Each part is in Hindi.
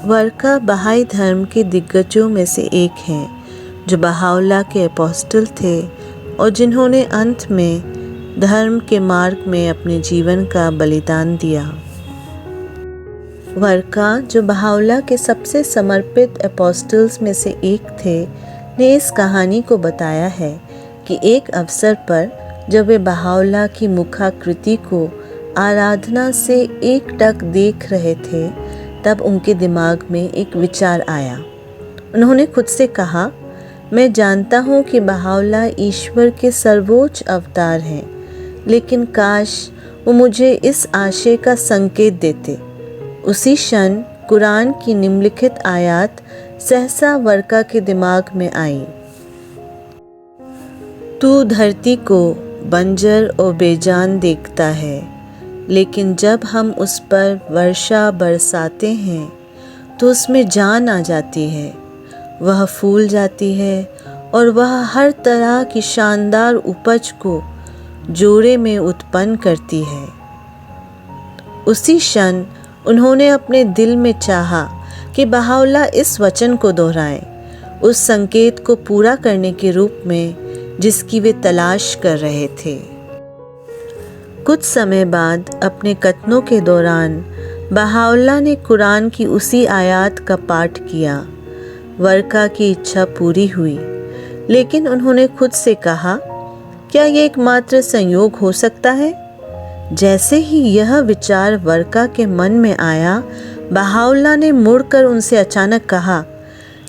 वर्का बहाई धर्म के दिग्गजों में से एक हैं, जो बहाउल्लाह के अपोस्टल थे और जिन्होंने अंत में धर्म के मार्ग में अपने जीवन का बलिदान दिया। वर्का, जो बहाउल्लाह के सबसे समर्पित अपोस्टल्स में से एक थे, ने इस कहानी को बताया है कि एक अवसर पर जब वे बहाउल्लाह की मुखाकृति को आराधना से एकटक देख रहे थे, तब उनके दिमाग में एक विचार आया। उन्होंने खुद से कहा, मैं जानता हूँ कि बहाउल्लाह ईश्वर के सर्वोच्च अवतार हैं, लेकिन काश वो मुझे इस आशय का संकेत देते। उसी क्षण कुरान की निम्नलिखित आयत सहसा वर्का के दिमाग में आई। तू धरती को बंजर और बेजान देखता है, लेकिन जब हम उस पर वर्षा बरसाते हैं तो उसमें जान आ जाती है। वह फूल जाती है और वह हर तरह की शानदार उपज को जोड़े में उत्पन्न करती है। उसी क्षण उन्होंने अपने दिल में चाहा कि बहाउल्लाह इस वचन को दोहराएं, उस संकेत को पूरा करने के रूप में जिसकी वे तलाश कर रहे थे। कुछ समय बाद अपने कथनों के दौरान बहाउल्लाह ने कुरान की उसी आयत का पाठ किया। वर्का की इच्छा पूरी हुई, लेकिन उन्होंने खुद से कहा, क्या ये एकमात्र संयोग हो सकता है? जैसे ही यह विचार वर्का के मन में आया, बहाउल्लाह ने मुड़कर उनसे अचानक कहा,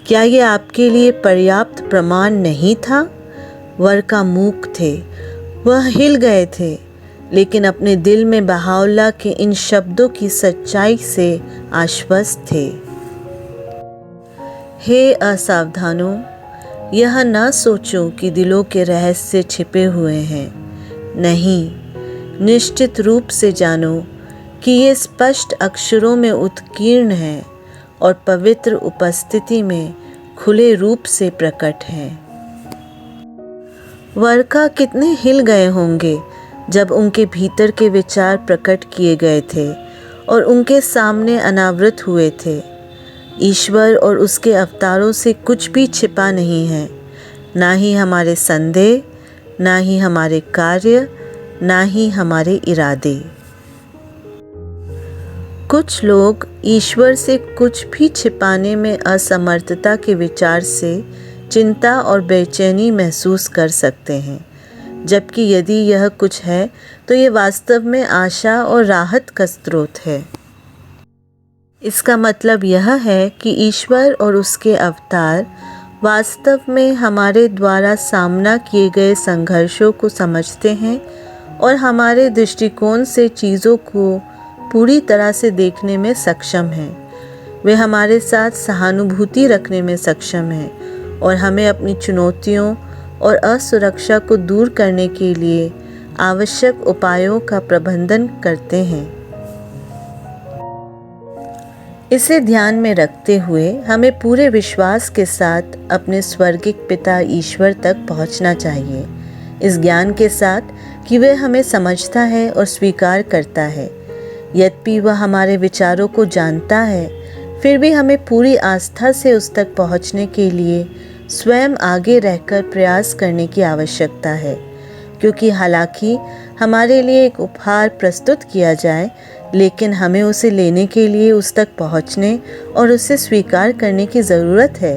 क्या ये आपके लिए पर्याप्त प्रमाण नहीं था? वर्का मूक थे, वह हिल गए थे, लेकिन अपने दिल में बहाउल्लाह के इन शब्दों की सच्चाई से आश्वस्त थे। हे असावधानों, यह न सोचो कि दिलों के रहस्य छिपे हुए हैं। नहीं, निश्चित रूप से जानो कि ये स्पष्ट अक्षरों में उत्कीर्ण है और पवित्र उपस्थिति में खुले रूप से प्रकट है। वर्का कितने हिल गए होंगे जब उनके भीतर के विचार प्रकट किए गए थे और उनके सामने अनावृत हुए थे। ईश्वर और उसके अवतारों से कुछ भी छिपा नहीं है, ना ही हमारे संदेह, ना ही हमारे कार्य, ना ही हमारे इरादे। कुछ लोग ईश्वर से कुछ भी छिपाने में असमर्थता के विचार से चिंता और बेचैनी महसूस कर सकते हैं, जबकि यदि यह कुछ है तो ये वास्तव में आशा और राहत का स्रोत है। इसका मतलब यह है कि ईश्वर और उसके अवतार वास्तव में हमारे द्वारा सामना किए गए संघर्षों को समझते हैं और हमारे दृष्टिकोण से चीज़ों को पूरी तरह से देखने में सक्षम हैं। वे हमारे साथ सहानुभूति रखने में सक्षम हैं और हमें अपनी चुनौतियों और असुरक्षा को दूर करने के लिए आवश्यक उपायों का प्रबंधन करते हैं। इसे ध्यान में रखते हुए हमें पूरे विश्वास के साथ अपने स्वर्गिक पिता ईश्वर तक पहुंचना चाहिए, इस ज्ञान के साथ कि वह हमें समझता है और स्वीकार करता है। यद्यपि वह हमारे विचारों को जानता है, फिर भी हमें पूरी आस्था से उस तक पहुंचने के लिए स्वयं आगे रहकर प्रयास करने की आवश्यकता है, क्योंकि हालांकि हमारे लिए एक उपहार प्रस्तुत किया जाए, लेकिन हमें उसे लेने के लिए उस तक पहुंचने और उसे स्वीकार करने की ज़रूरत है।